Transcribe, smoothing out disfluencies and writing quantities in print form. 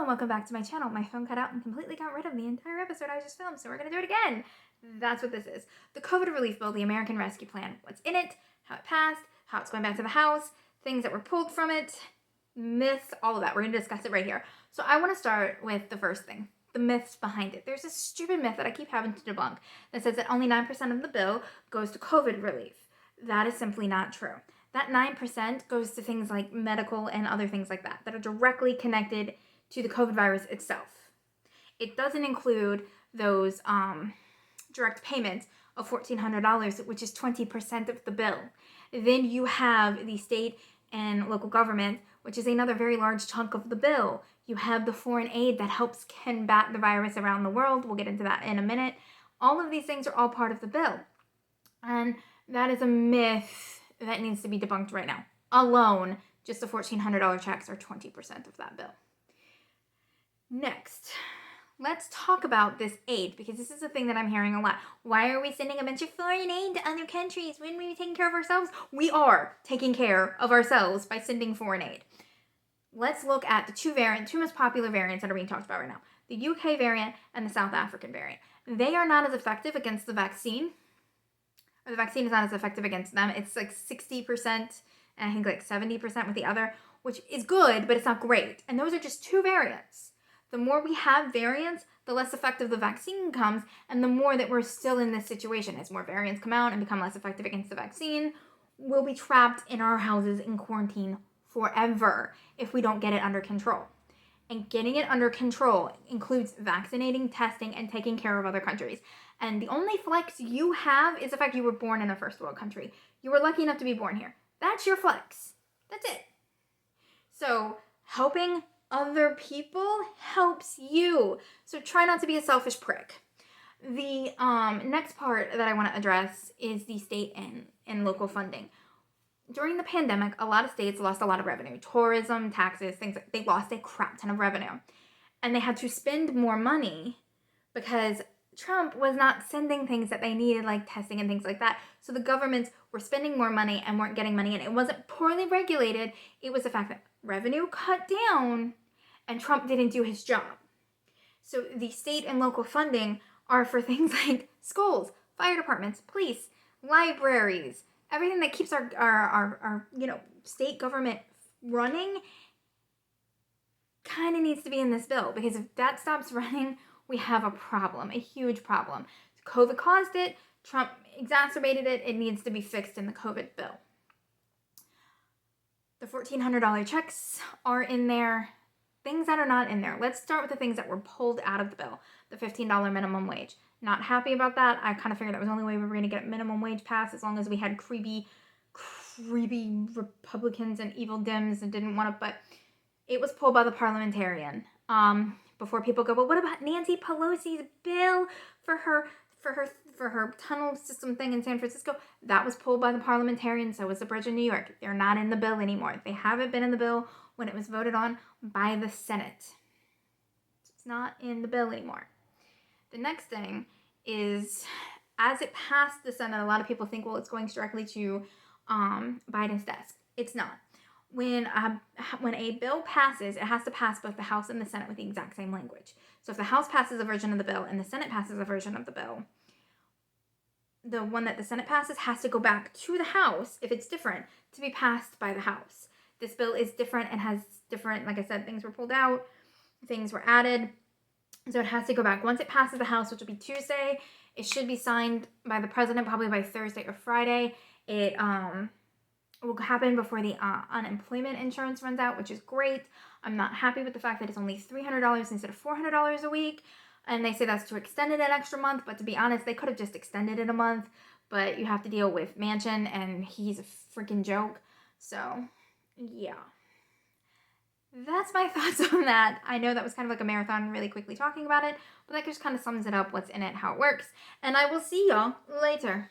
and welcome back to my channel. My phone cut out and completely got rid of the entire episode I just filmed, so we're gonna do it again. That's what this is. The COVID relief bill, the American Rescue Plan. What's in it, how it passed, how it's going back to the House, things that were pulled from it, myths, all of that. We're gonna discuss it right here. So I wanna start with the first thing, the myths behind it. There's a stupid myth that I keep having to debunk that says that only 9% of the bill goes to COVID relief. That is simply not true. That 9% goes to things like medical and other things like that are directly connected to the COVID virus itself. It doesn't include those direct payments of $1,400, which is 20% of the bill. Then you have the state and local government, which is another very large chunk of the bill. You have the foreign aid that helps combat the virus around the world. We'll get into that in a minute. All of these things are all part of the bill. And that is a myth that needs to be debunked right now. Alone, just the $1,400 checks are 20% of that bill. Next, let's talk about this aid, because this is a thing that I'm hearing a lot. Why are we sending a bunch of foreign aid to other countries? Wouldn't we be taking care of ourselves? We are taking care of ourselves by sending foreign aid. Let's look at the two most popular variants that are being talked about right now. The UK variant and the South African variant. They are not as effective against the vaccine. Or the vaccine is not as effective against them. It's like 60%, and I think like 70% with the other, which is good, but it's not great. And those are just two variants. The more we have variants, the less effective the vaccine becomes, and the more that we're still in this situation. As more variants come out and become less effective against the vaccine, we'll be trapped in our houses in quarantine forever if we don't get it under control. And getting it under control includes vaccinating, testing, and taking care of other countries. And the only flex you have is the fact you were born in a first world country. You were lucky enough to be born here. That's your flex. That's it. So helping other people helps you. So try not to be a selfish prick. The next part that I want to address is the state and local funding. During the pandemic, a lot of states lost a lot of revenue. Tourism, taxes, things like they lost a crap ton of revenue. And they had to spend more money because Trump was not sending things that they needed, like testing and things like that. So the governments were spending more money and weren't getting money. And it wasn't poorly regulated. It was the fact that revenue cut down and Trump didn't do his job. So the state and local funding are for things like schools, fire departments, police, libraries, everything that keeps our state government running kind of needs to be in this bill, because if that stops running, we have a problem, a huge problem. COVID caused it, Trump exacerbated it, it needs to be fixed in the COVID bill. The $1,400 checks are in there. Things that are not in there. Let's start with the things that were pulled out of the bill. The $15 minimum wage. Not happy about that. I kind of figured that was the only way we were going to get minimum wage passed, as long as we had creepy Republicans and evil Dems and didn't want to, but it was pulled by the parliamentarian. Before people go, but what about Nancy Pelosi's bill for her tunnel system thing in San Francisco? That was pulled by the parliamentarian, so was the bridge in New York. They're not in the bill anymore. They haven't been in the bill when it was voted on by the Senate. It's not in the bill anymore. The next thing is, as it passed the Senate, a lot of people think, well, it's going directly to Biden's desk. It's not. When a bill passes, it has to pass both the House and the Senate with the exact same language. So if the House passes a version of the bill and the Senate passes a version of the bill, the one that the Senate passes has to go back to the House, if it's different, to be passed by the House. This bill is different and has different, like I said, things were pulled out, things were added. So it has to go back. Once it passes the House, which will be Tuesday, it should be signed by the president probably by Thursday or Friday. It will happen before the unemployment insurance runs out, which is great. I'm not happy with the fact that it's only $300 instead of $400 a week. And they say that's to extend it an extra month, but to be honest, they could have just extended it a month. But you have to deal with Manchin, and he's a freaking joke. So, yeah. That's my thoughts on that. I know that was kind of like a marathon, really quickly talking about it, but that just kind of sums it up, what's in it, how it works. And I will see y'all later.